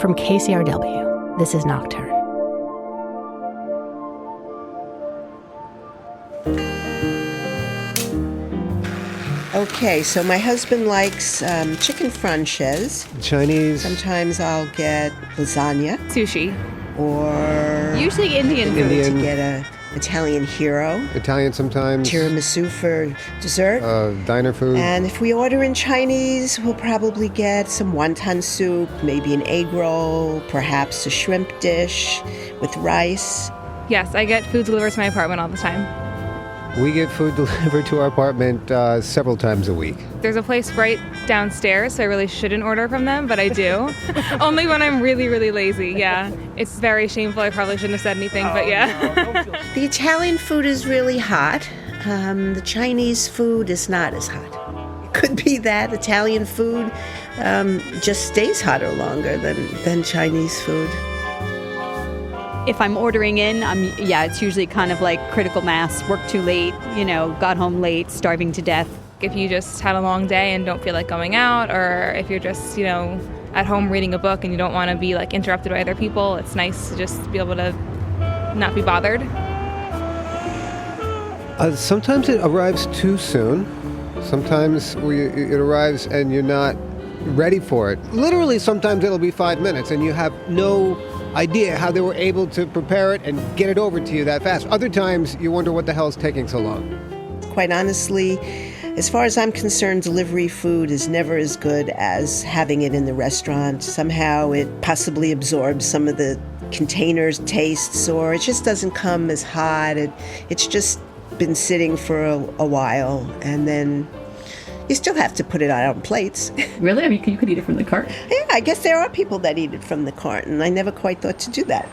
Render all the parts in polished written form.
From KCRW, this is Nocturne. Okay, so my husband likes chicken franchise. Chinese. Sometimes I'll get lasagna. Sushi. Or usually Indian food. To get a Italian hero. Italian sometimes. Tiramisu for dessert. Diner food. And if we order in Chinese, we'll probably get some wonton soup, maybe an egg roll, perhaps a shrimp dish with rice. Yes, I get food delivered to my apartment all the time. We get food delivered to our apartment several times a week. There's a place right downstairs, so I really shouldn't order from them, but I do. Only when I'm really, really lazy, yeah. It's very shameful. I probably shouldn't have said anything, but yeah. The Italian food is really hot. The Chinese food is not as hot. It could be that Italian food just stays hotter longer than Chinese food. If I'm ordering in, it's usually kind of like critical mass, worked too late, got home late, starving to death. If you just had a long day and don't feel like going out, or if you're just, at home reading a book and you don't want to be like interrupted by other people, it's nice to just be able to not be bothered. Sometimes it arrives too soon. Sometimes it arrives and you're not ready for it. Literally, sometimes it'll be 5 minutes and you have no idea how they were able to prepare it and get it over to you that fast. Other times, you wonder what the hell is taking so long. Quite honestly, as far as I'm concerned, delivery food is never as good as having it in the restaurant. Somehow it possibly absorbs some of the container's tastes, or it just doesn't come as hot. It's just been sitting for a while, and then you still have to put it on plates. Really? I mean, you could eat it from the cart? Yeah, I guess there are people that eat it from the cart, and I never quite thought to do that.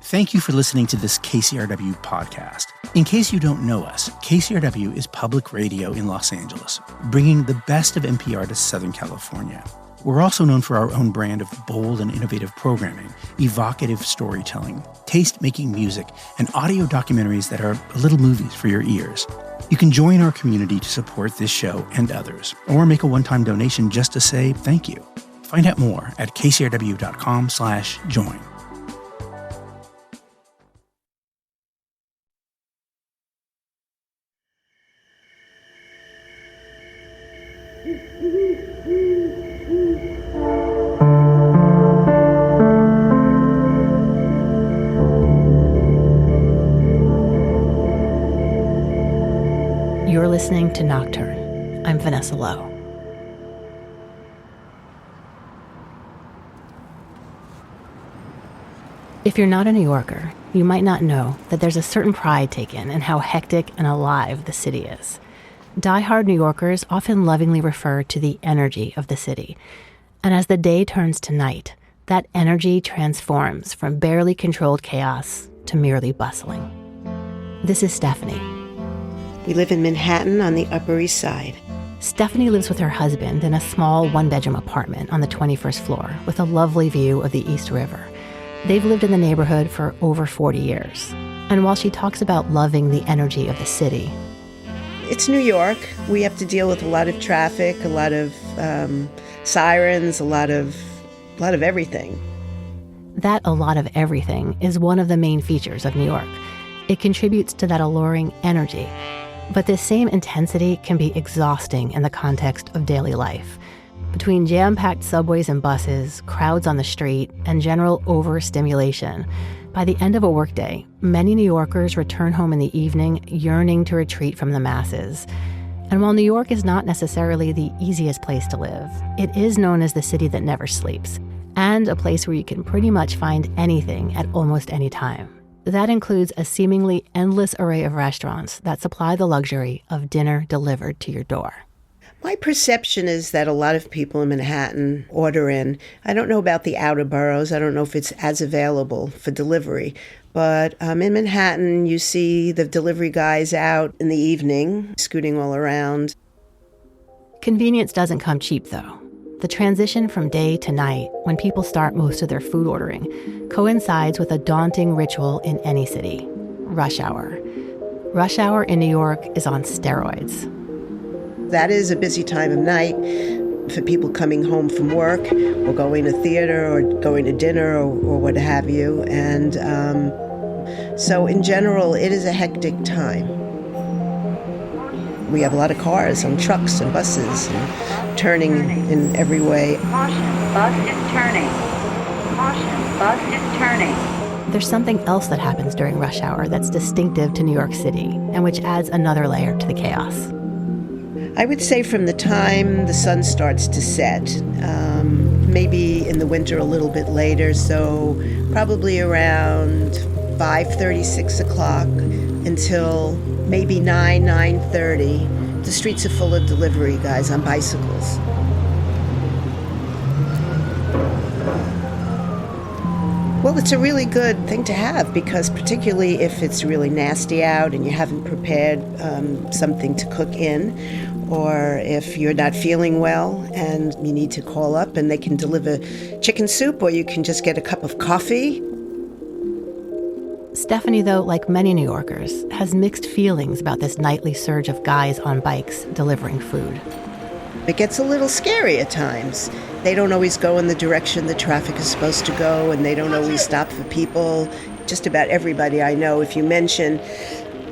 Thank you for listening to this KCRW podcast. In case you don't know us, KCRW is public radio in Los Angeles, bringing the best of NPR to Southern California. We're also known for our own brand of bold and innovative programming, evocative storytelling, taste-making music, and audio documentaries that are little movies for your ears. You can join our community to support this show and others, or make a one-time donation just to say thank you. Find out more at kcrw.com/join. You're listening to Nocturne. I'm Vanessa Lowe. If you're not a New Yorker, you might not know that there's a certain pride taken in how hectic and alive the city is. Die-hard New Yorkers often lovingly refer to the energy of the city. And as the day turns to night, that energy transforms from barely controlled chaos to merely bustling. This is Stephanie. We live in Manhattan on the Upper East Side. Stephanie lives with her husband in a small one-bedroom apartment on the 21st floor with a lovely view of the East River. They've lived in the neighborhood for over 40 years. And while she talks about loving the energy of the city, it's New York. We have to deal with a lot of traffic, a lot of sirens, a lot of everything. That a lot of everything is one of the main features of New York. It contributes to that alluring energy. But this same intensity can be exhausting in the context of daily life. Between jam-packed subways and buses, crowds on the street, and general overstimulation, by the end of a workday, many New Yorkers return home in the evening yearning to retreat from the masses. And while New York is not necessarily the easiest place to live, it is known as the city that never sleeps, and a place where you can pretty much find anything at almost any time. That includes a seemingly endless array of restaurants that supply the luxury of dinner delivered to your door. My perception is that a lot of people in Manhattan order in. I don't know about the outer boroughs. I don't know if it's as available for delivery. But in Manhattan, you see the delivery guys out in the evening, scooting all around. Convenience doesn't come cheap, though. the transition from day to night, when people start most of their food ordering, coincides with a daunting ritual in any city: rush hour. Rush hour in New York is on steroids. That is a busy time of night for people coming home from work or going to theater or going to dinner or what have you. And so in general, it is a hectic time. We have a lot of cars and trucks and buses and turning in every way. Caution, bus is turning. Caution, bus is turning. There's something else that happens during rush hour that's distinctive to New York City and which adds another layer to the chaos. I would say from the time the sun starts to set, maybe in the winter a little bit later, so probably around 5:30, 6 o'clock until maybe 9:30, the streets are full of delivery guys on bicycles. Well, it's a really good thing to have because particularly if it's really nasty out and you haven't prepared something to cook in, or if you're not feeling well and you need to call up and they can deliver chicken soup, or you can just get a cup of coffee. Stephanie, though, like many New Yorkers, has mixed feelings about this nightly surge of guys on bikes delivering food. It gets a little scary at times. They don't always go in the direction the traffic is supposed to go, and they don't always stop for people. Just about everybody I know, if you mention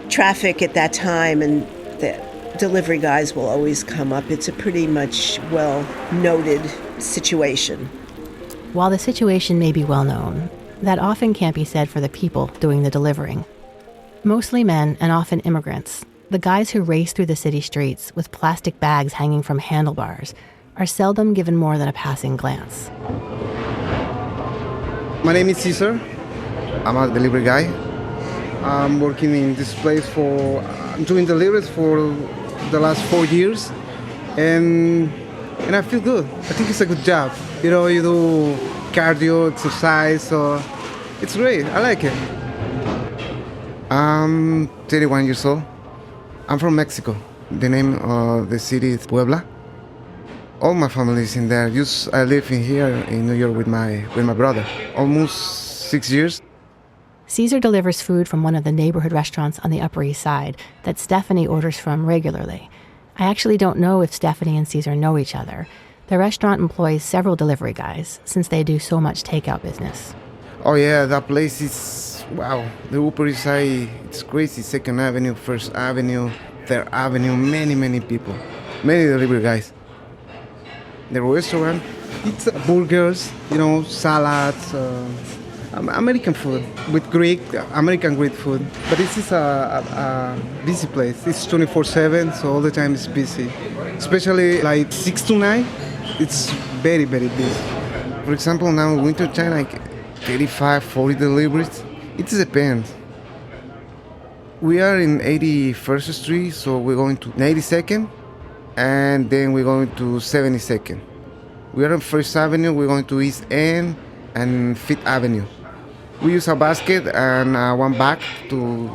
traffic at that time, and the delivery guys will always come up. It's a pretty much well-noted situation. While the situation may be well known, that often can't be said for the people doing the delivering. Mostly men and often immigrants, the guys who race through the city streets with plastic bags hanging from handlebars are seldom given more than a passing glance. My name is Cesar. I'm a delivery guy. I'm working in this place I'm doing deliveries for the last 4 years, and I feel good. I think it's a good job. You know, you do cardio, exercise, so it's great. I like it. I'm 31 years old. I'm from Mexico. The name of the city is Puebla. All my family is in there. I live in here in New York with my brother. Almost 6 years. Cesar delivers food from one of the neighborhood restaurants on the Upper East Side that Stephanie orders from regularly. I actually don't know if Stephanie and Cesar know each other. The restaurant employs several delivery guys since they do so much takeout business. Oh yeah, that place is, wow. The Upper East Side, it's crazy. 2nd Avenue, 1st Avenue, 3rd Avenue, many people. Many delivery guys. The restaurant, it's burgers, salads, American food with American Greek food. But this is a busy place. It's 24/7, so all the time it's busy. Especially like 6 to 9, it's very, very busy. For example, now in winter time, like 35, 40 deliveries. It depends. We are in 81st Street, so we're going to 92nd, and then we're going to 72nd. We are on 1st Avenue, we're going to East End and 5th Avenue. We use a basket and one bag to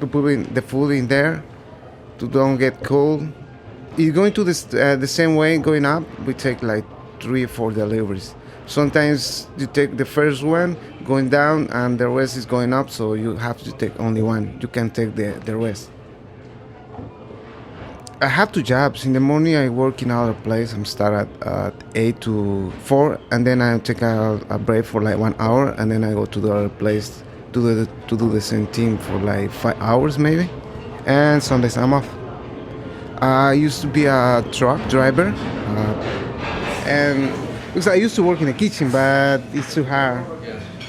put the food in there to don't get cold. It's going to the same way going up. We take like 3 or 4 deliveries. Sometimes you take the first one going down and the rest is going up, so you have to take only one. You can't take the rest. I have 2 jobs. In the morning I work in another place. I'm start at 8 to 4, and then I take a break for like 1 hour, and then I go to the other place to do the same thing for like 5 hours maybe. And Sundays I'm off. I used to be a truck driver, and because I used to work in the kitchen, but it's too hard.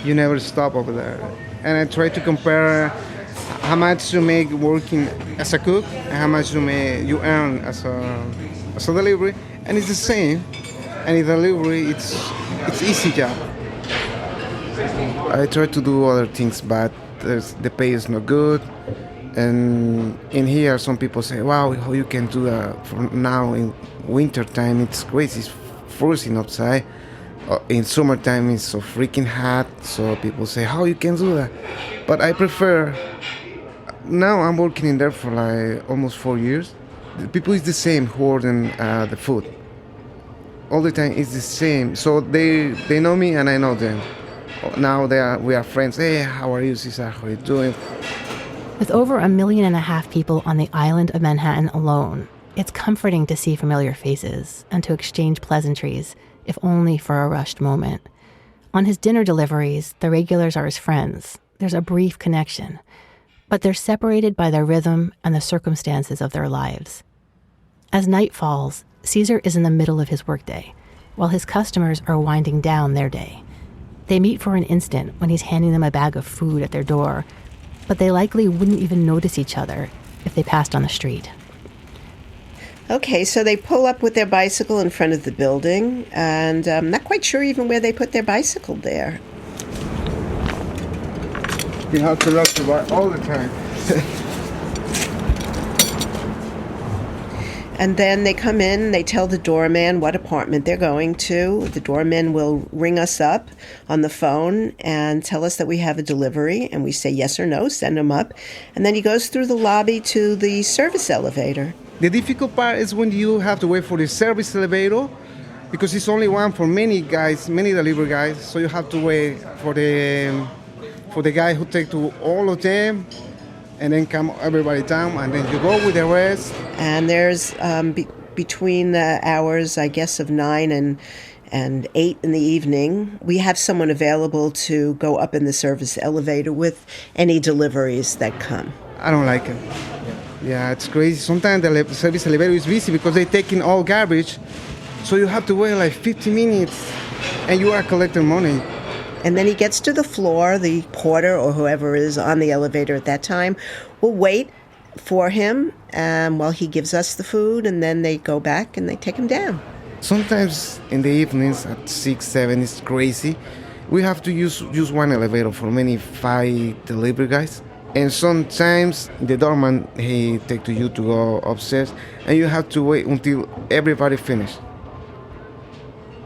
You never stop over there. And I try to compare how much you make working as a cook and how much you earn as a delivery, and it's the same. And in delivery, it's easy job. I try to do other things, but the pay is not good. And in here, some people say, "Wow, how you can do that?" For now in winter time, it's crazy. It's freezing outside. In summertime, it's so freaking hot. So people say, "How you can do that?" But I prefer. Now I'm working in there for like almost 4 years. The people is the same who order the food. all the time is the same. So they know me and I know them. Now we are friends. Hey, how are you, Cesar? How are you doing? With over 1.5 million people on the island of Manhattan alone, it's comforting to see familiar faces and to exchange pleasantries, if only for a rushed moment. On his dinner deliveries, the regulars are his friends. There's a brief connection, but they're separated by their rhythm and the circumstances of their lives. As night falls, Cesar is in the middle of his workday, while his customers are winding down their day. They meet for an instant when he's handing them a bag of food at their door, but they likely wouldn't even notice each other if they passed on the street. Okay, so they pull up with their bicycle in front of the building, and I'm not quite sure even where they put their bicycle there. You have to lock the bar all the time. And then they come in, they tell the doorman what apartment they're going to. The doorman will ring us up on the phone and tell us that we have a delivery, and we say yes or no, send him up. And then he goes through the lobby to the service elevator. The difficult part is when you have to wait for the service elevator, because it's only one for many guys, many delivery guys. So you have to wait for the guy who take to all of them, and then come everybody down, and then you go with the rest. And there's between the hours, I guess, of 9 and 8 in the evening, we have someone available to go up in the service elevator with any deliveries that come. I don't like it. Yeah, it's crazy. Sometimes the service elevator is busy because they're taking all garbage, so you have to wait like 50 minutes, and you are collecting money. And then he gets to the floor, the porter or whoever is on the elevator at that time will wait for him while he gives us the food, and then they go back and they take him down. Sometimes in the evenings at 6, 7, it's crazy. We have to use one elevator for many 5 delivery guys. And sometimes the doorman, he take to you to go upstairs, and you have to wait until everybody finish.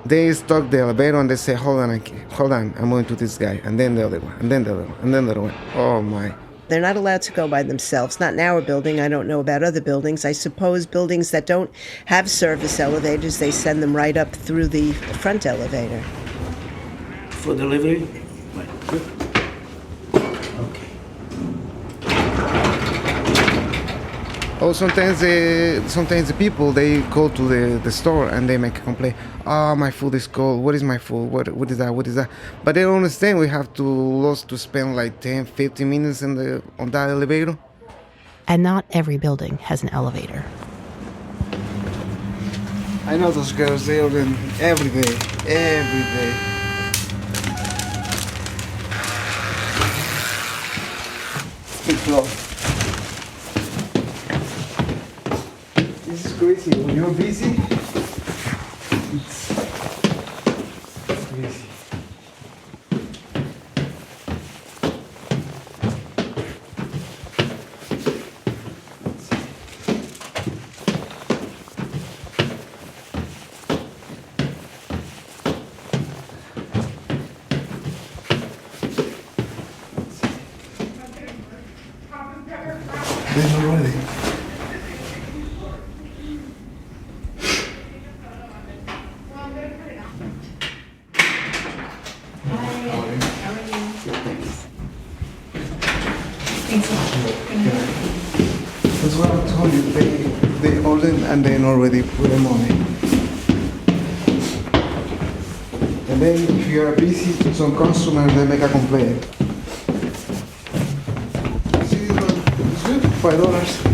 They stop the elevator and they say, hold on, I'm going to this guy, and then the other one, and then the other one, and then the other one. Oh my. They're not allowed to go by themselves. Not in our building. I don't know about other buildings. I suppose buildings that don't have service elevators, they send them right up through the front elevator. For delivery? Right. Good. Okay. Oh, sometimes the people, they go to the store and they make a complaint. Oh, my food is cold. What is my food? What is that? What is that? But they don't understand we have to spend like 10, 15 minutes on that elevator. And not every building has an elevator. I know those girls, they order every day. It's slow. This is crazy. When you're busy, it's crazy. They're not ready. That's what I told you. They order and then already put them on it. And then if you are busy, some customers they make a complaint. See this one? It's good. $5.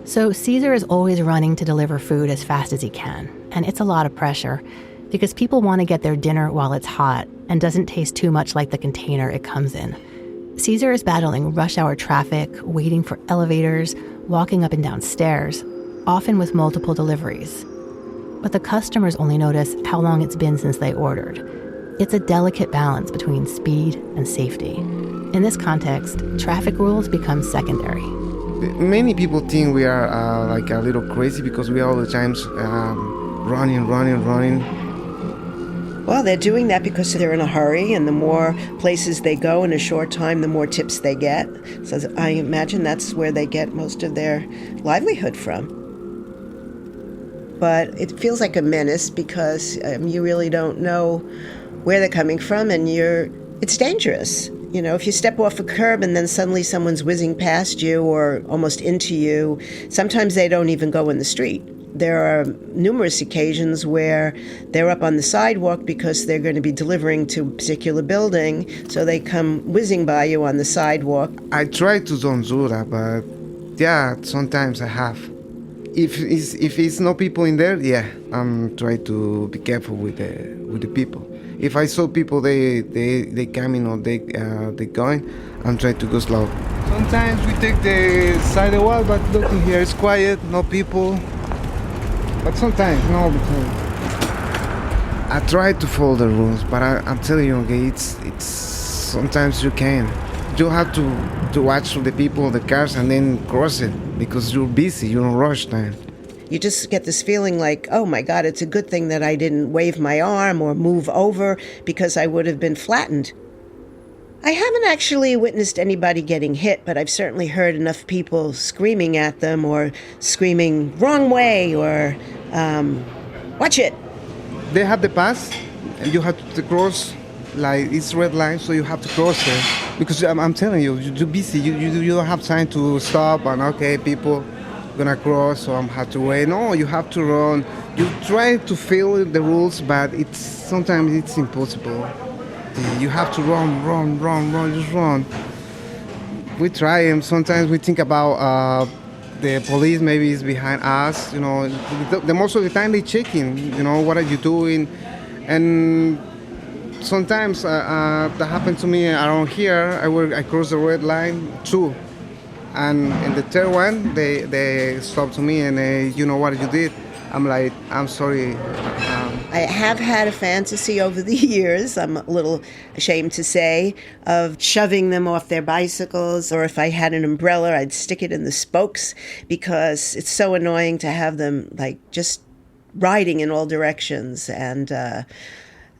So Cesar is always running to deliver food as fast as he can, and it's a lot of pressure because people want to get their dinner while it's hot and doesn't taste too much like the container it comes in. Cesar is battling rush hour traffic, waiting for elevators, walking up and down stairs, often with multiple deliveries. But the customers only notice how long it's been since they ordered. It's a delicate balance between speed and safety. In this context, traffic rules become secondary. Many people think we are like a little crazy because we are all the time running. Well, they're doing that because they're in a hurry, and the more places they go in a short time, the more tips they get. So I imagine that's where they get most of their livelihood from. But it feels like a menace because you really don't know where they're coming from, and it's dangerous. You know, if you step off a curb and then suddenly someone's whizzing past you or almost into you, sometimes they don't even go in the street. There are numerous occasions where they're up on the sidewalk because they're going to be delivering to a particular building, so they come whizzing by you on the sidewalk. I try to don't do that, but yeah, sometimes I have. If it's no people in there, yeah, I'm trying to be careful with the people. If I saw people they coming or they going, I'm trying to go slow. Sometimes we take the side of the wall, but look in here, it's quiet, no people. But sometimes, no, I try to follow the rules, but I'm telling you, okay, it's sometimes you can. You have to watch the people, the cars, and then cross it because you're busy, you don't rush time. You just get this feeling like, oh my God, it's a good thing that I didn't wave my arm or move over because I would have been flattened. I haven't actually witnessed anybody getting hit, but I've certainly heard enough people screaming at them or screaming, wrong way, or watch it. They have the pass, and you have to cross, like it's red line, so you have to cross it. Because I'm telling you, you're busy, you don't have time to stop and okay, people gonna cross, so I have to wait. No, you have to run. You try to follow the rules, but sometimes it's impossible. You have to run, just run. We try, and sometimes we think about the police maybe is behind us. You know, the most of the time they checking. You know, what are you doing? And sometimes that happened to me around here. I crossed the red line too, and in the third one they stopped to me and you know what you did. I'm like, I'm sorry. I have had a fantasy over the years, I'm a little ashamed to say, of shoving them off their bicycles, or if I had an umbrella, I'd stick it in the spokes because it's so annoying to have them like just riding in all directions, and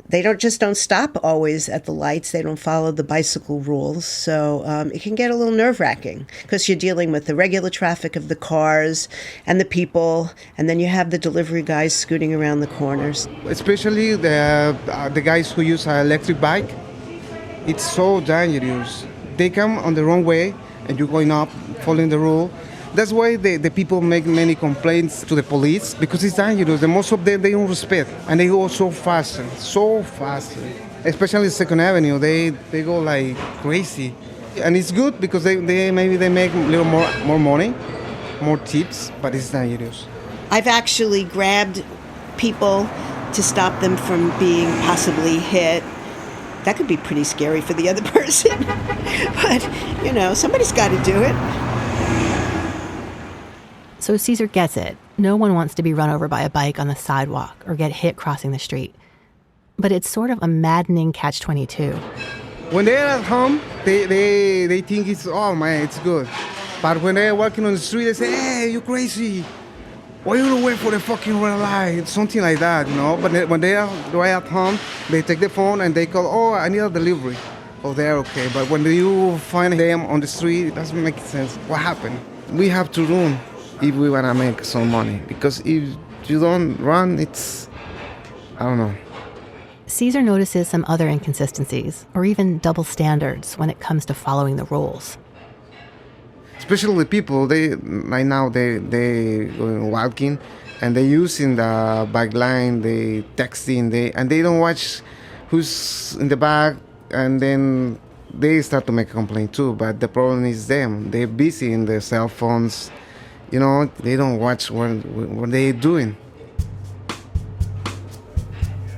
they don't stop always at the lights. They don't follow the bicycle rules. So it can get a little nerve-wracking because you're dealing with the regular traffic of the cars and the people, and then you have the delivery guys scooting around the corners. Especially the guys who use an electric bike. It's so dangerous. They come on the wrong way and you're going up, following the rule. That's why the people make many complaints to the police, because it's dangerous. The most of them, they don't respect, and they go so fast. Especially 2nd Avenue, they go like crazy. And it's good because they maybe they make a little more money, more tips, but it's dangerous. I've actually grabbed people to stop them from being possibly hit. That could be pretty scary for the other person. But, you know, somebody's got to do it. So Cesar gets it. No one wants to be run over by a bike on the sidewalk or get hit crossing the street. But it's sort of a maddening catch-22. When they're at home, they think it's, oh man, it's good. But when they're walking on the street, they say, hey, you crazy. Why you don't wait for the fucking red light? Something like that, you know? But when they're right at home, they take the phone and they call, oh, I need a delivery. Oh, they're okay. But when you find them on the street, it doesn't make sense. What happened? We have to run if we want to make some money. Because if you don't run, it's, I don't know. Cesar notices some other inconsistencies, or even double standards when it comes to following the rules. Especially the people, they going walking, and they using the bike line, they texting, and they don't watch who's in the back, and then they start to make a complaint too. But the problem is them. They're busy in their cell phones. You know, they don't watch what they're doing.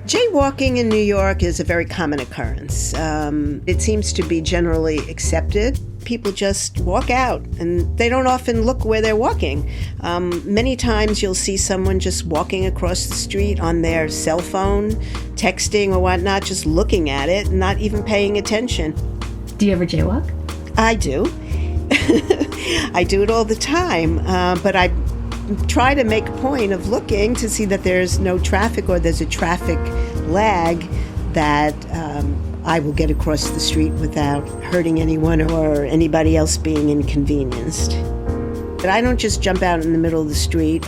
Jaywalking in New York is a very common occurrence. It seems to be generally accepted. People just walk out, and they don't often look where they're walking. Many times you'll see someone just walking across the street on their cell phone, texting or whatnot, just looking at it, not even paying attention. Do you ever jaywalk? I do. I do it all the time, but I try to make a point of looking to see that there's no traffic or there's a traffic lag that I will get across the street without hurting anyone or anybody else being inconvenienced. But I don't just jump out in the middle of the street.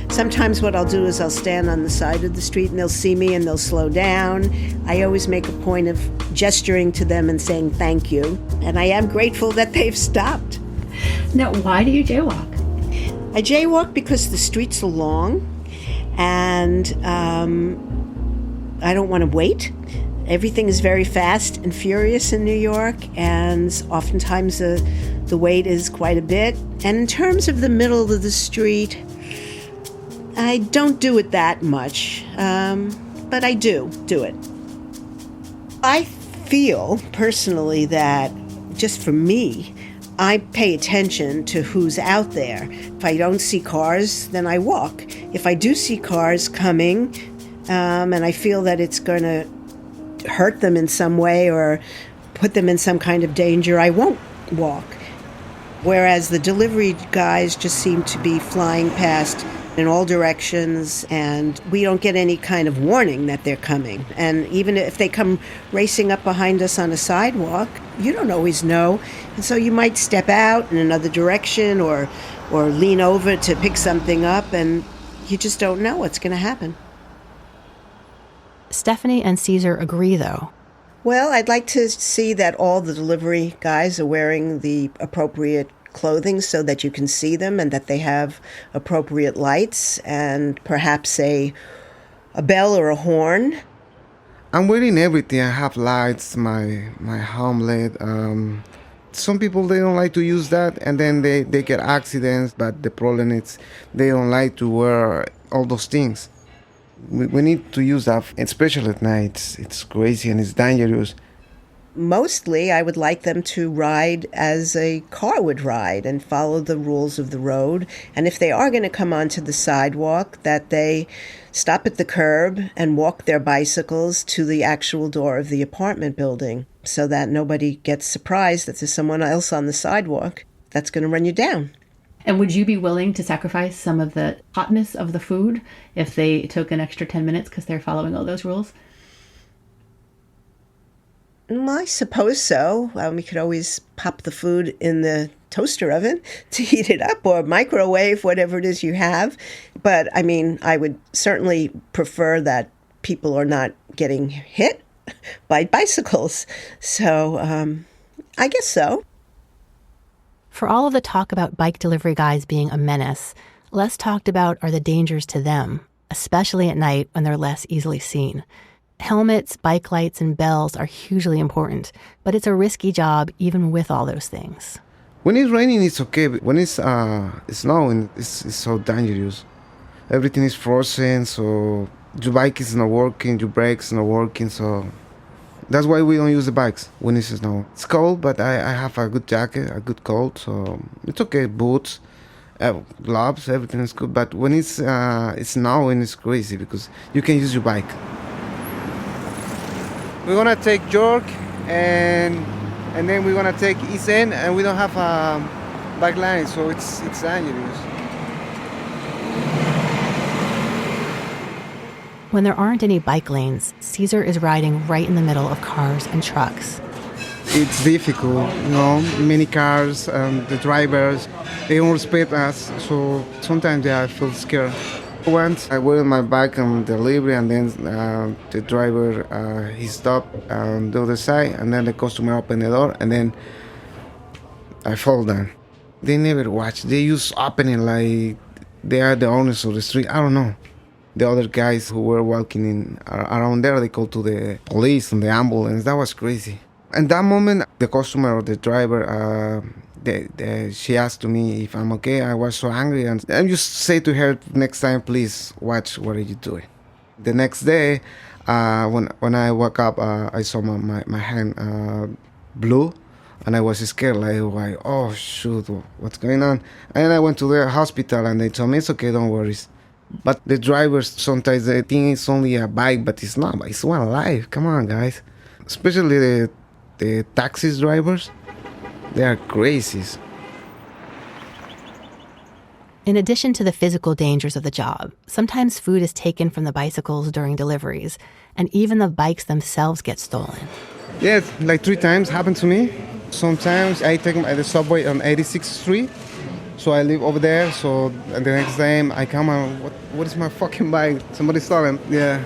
Sometimes what I'll do is I'll stand on the side of the street and they'll see me and they'll slow down. I always make a point of gesturing to them and saying thank you. And I am grateful that they've stopped. Now, why do you jaywalk? I jaywalk because the streets are long and I don't want to wait. Everything is very fast and furious in New York, and oftentimes the wait is quite a bit. And in terms of the middle of the street, I don't do it that much, but I do it. I feel personally that just for me, I pay attention to who's out there. If I don't see cars, then I walk. If I do see cars coming, and I feel that it's going to hurt them in some way or put them in some kind of danger, I won't walk. Whereas the delivery guys just seem to be flying past in all directions, and we don't get any kind of warning that they're coming. And even if they come racing up behind us on a sidewalk, you don't always know. And so you might step out in another direction or lean over to pick something up, and you just don't know what's going to happen. Stephanie and Cesar agree, though. Well, I'd like to see that all the delivery guys are wearing the appropriate clothing so that you can see them and that they have appropriate lights and perhaps a bell or a horn. I'm wearing everything. I have lights, my home lit. Some people, they don't like to use that, and then they get accidents, but the problem is they don't like to wear all those things. We need to use that, especially at night. It's crazy and it's dangerous. Mostly, I would like them to ride as a car would ride and follow the rules of the road. And if they are going to come onto the sidewalk, that they stop at the curb and walk their bicycles to the actual door of the apartment building so that nobody gets surprised that there's someone else on the sidewalk that's going to run you down. And would you be willing to sacrifice some of the hotness of the food if they took an extra 10 minutes because they're following all those rules? I suppose so. We could always pop the food in the toaster oven to heat it up or microwave, whatever it is you have. But, I mean, I would certainly prefer that people are not getting hit by bicycles. So, I guess so. For all of the talk about bike delivery guys being a menace, less talked about are the dangers to them, especially at night when they're less easily seen. Helmets, bike lights, and bells are hugely important, but it's a risky job even with all those things. When it's raining, it's okay, but when it's snowing, it's so dangerous. Everything is frozen, so your bike is not working, your brakes not working, so that's why we don't use the bikes when it's snow. It's cold, but I have a good jacket, a good coat, so it's okay. Boots, gloves, everything is good. But when it's snowing, it's crazy because you can use your bike. We're gonna take York, and then we're gonna take East End, and we don't have a bike line, so it's dangerous. When there aren't any bike lanes, Cesar is riding right in the middle of cars and trucks. It's difficult, many cars, the drivers, they don't respect us, so sometimes I feel scared. Once I went on my bike on delivery, and then the driver, he stopped on the other side, and then the customer opened the door, and then I fall down. They never watch. They just opening like they are the owners of the street. I don't know. The other guys who were walking around there, they called to the police and the ambulance. That was crazy. In that moment, the customer or the driver, she asked to me if I'm okay. I was so angry, and I just say to her, next time, please watch what are you doing. The next day, when I woke up, I saw my hand blue, and I was scared, like, oh shoot, what's going on? And I went to the hospital, and they told me it's okay, don't worry. But the drivers, sometimes they think it's only a bike, but it's not. It's one life. Come on, guys. Especially the taxi drivers, they are crazies. In addition to the physical dangers of the job, sometimes food is taken from the bicycles during deliveries, and even the bikes themselves get stolen. Yeah, like 3 times happened to me. Sometimes I take the subway on 86th Street, so I live over there. So the next time I come and what is my fucking bike? Somebody stole it. Yeah.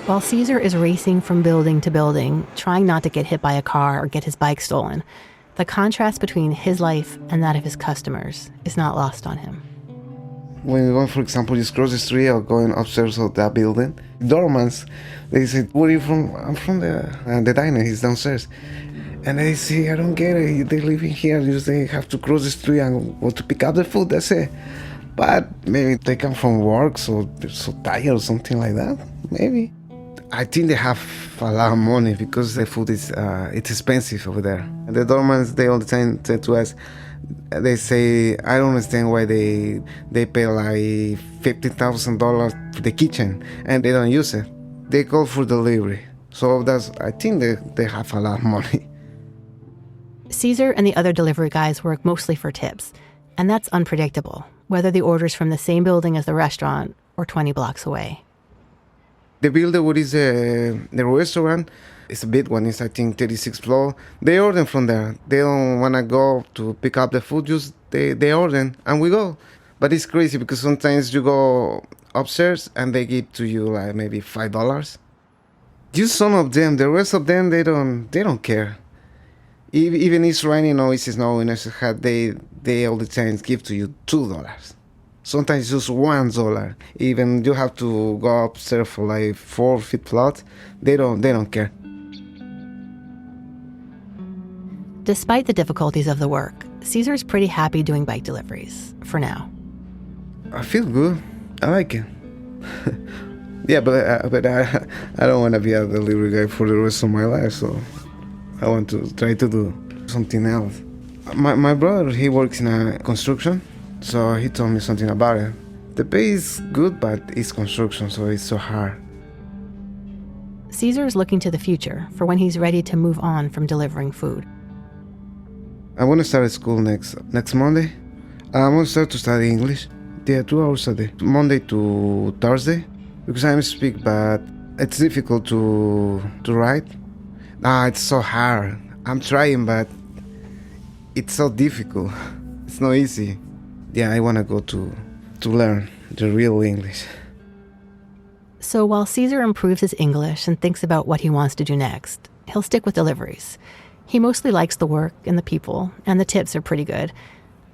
While Cesar is racing from building to building, trying not to get hit by a car or get his bike stolen, the contrast between his life and that of his customers is not lost on him. When you go, for example, just cross the street or going upstairs of that building, doormans, they say, "Where are you from?" "I'm from the diner, he's downstairs." And they say, "I don't get it, they live in here, they have to cross the street and go to pick up the food, that's it." But maybe they come from work, so they're so tired or something like that, maybe. I think they have a lot of money because the food is it's expensive over there. And the doormans, they all the time say to us, they say, "I don't understand why they pay like $50,000 for the kitchen and they don't use it. They call for delivery." So I think they have a lot of money. Cesar and the other delivery guys work mostly for tips, and that's unpredictable, whether the order's from the same building as the restaurant or 20 blocks away. The building what is the restaurant, it's a big one, it's I think 36th floor. They order from there. They don't want to go to pick up the food, just they order and we go. But it's crazy because sometimes you go upstairs and they give to you like maybe $5. Just some of them, the rest of them they don't care. Even it's raining or it's snowing, they all the time give to you $2. Sometimes just $1. Even you have to go upstairs for like 4 feet flat. They don't care. Despite the difficulties of the work, Cesar's pretty happy doing bike deliveries, for now. I feel good. I like it. Yeah, but I don't want to be a delivery guy for the rest of my life, so I want to try to do something else. My brother, he works in a construction, so he told me something about it. The pay is good, but it's construction, so it's so hard. Cesar is looking to the future for when he's ready to move on from delivering food. I want to start school next Monday. I want to start to study English. Yeah, 2 hours a day, Monday to Thursday, because I speak, but it's difficult to write. It's so hard. I'm trying, but it's so difficult. It's not easy. Yeah, I want to go to learn the real English. So while Cesar improves his English and thinks about what he wants to do next, he'll stick with deliveries. He mostly likes the work and the people, and the tips are pretty good.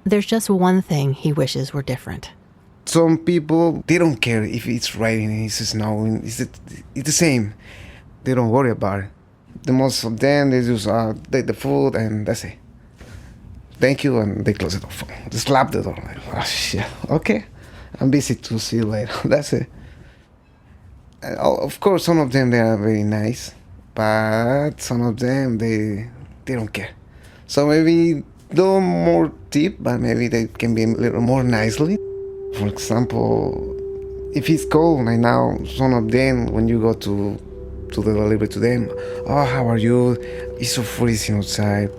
There's just one thing he wishes were different. Some people, they don't care if it's raining, it's snowing, it's the same. They don't worry about it. The most of them, they just take the food and that's it. Thank you, and they close the door. They slap the door. Like, oh shit, okay, I'm busy to see you later. That's it. And of course, some of them, they are very nice, but some of them, they don't care. So maybe do more tip, but maybe they can be a little more nicely. For example, if it's cold right now, some of them, when you go to the delivery to them, "Oh, how are you? It's so freezing outside.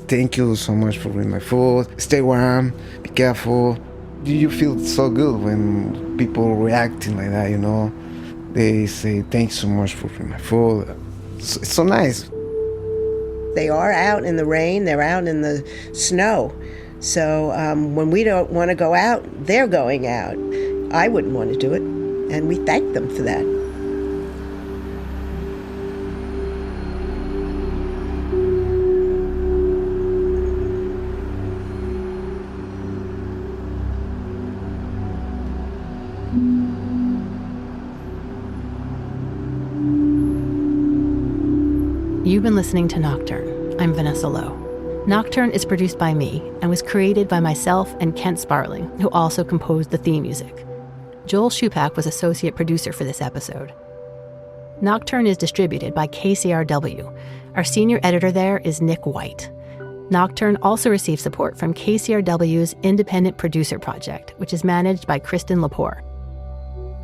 Thank you so much for bringing my food. Stay warm, be careful." You feel so good when people reacting like that, you know. They say, "Thanks so much for bringing my food." It's so nice. They are out in the rain, they're out in the snow. So when we don't want to go out, they're going out. I wouldn't want to do it, and we thank them for that. You've been listening to Nocturne. I'm Vanessa Lowe. Nocturne is produced by me and was created by myself and Kent Sparling, who also composed the theme music. Joel Shupak was associate producer for this episode. Nocturne is distributed by KCRW. Our senior editor there is Nick White. Nocturne also receives support from KCRW's Independent Producer Project, which is managed by Kristen Lepore.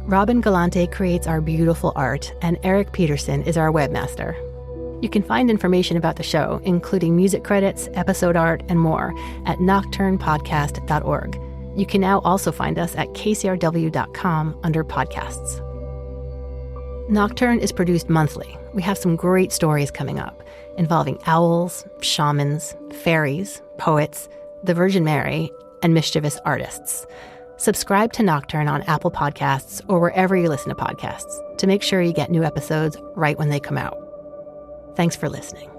Robin Galante creates our beautiful art, and Eric Peterson is our webmaster. You can find information about the show, including music credits, episode art, and more, at nocturnepodcast.org. You can now also find us at kcrw.com under podcasts. Nocturne is produced monthly. We have some great stories coming up involving owls, shamans, fairies, poets, the Virgin Mary, and mischievous artists. Subscribe to Nocturne on Apple Podcasts or wherever you listen to podcasts to make sure you get new episodes right when they come out. Thanks for listening.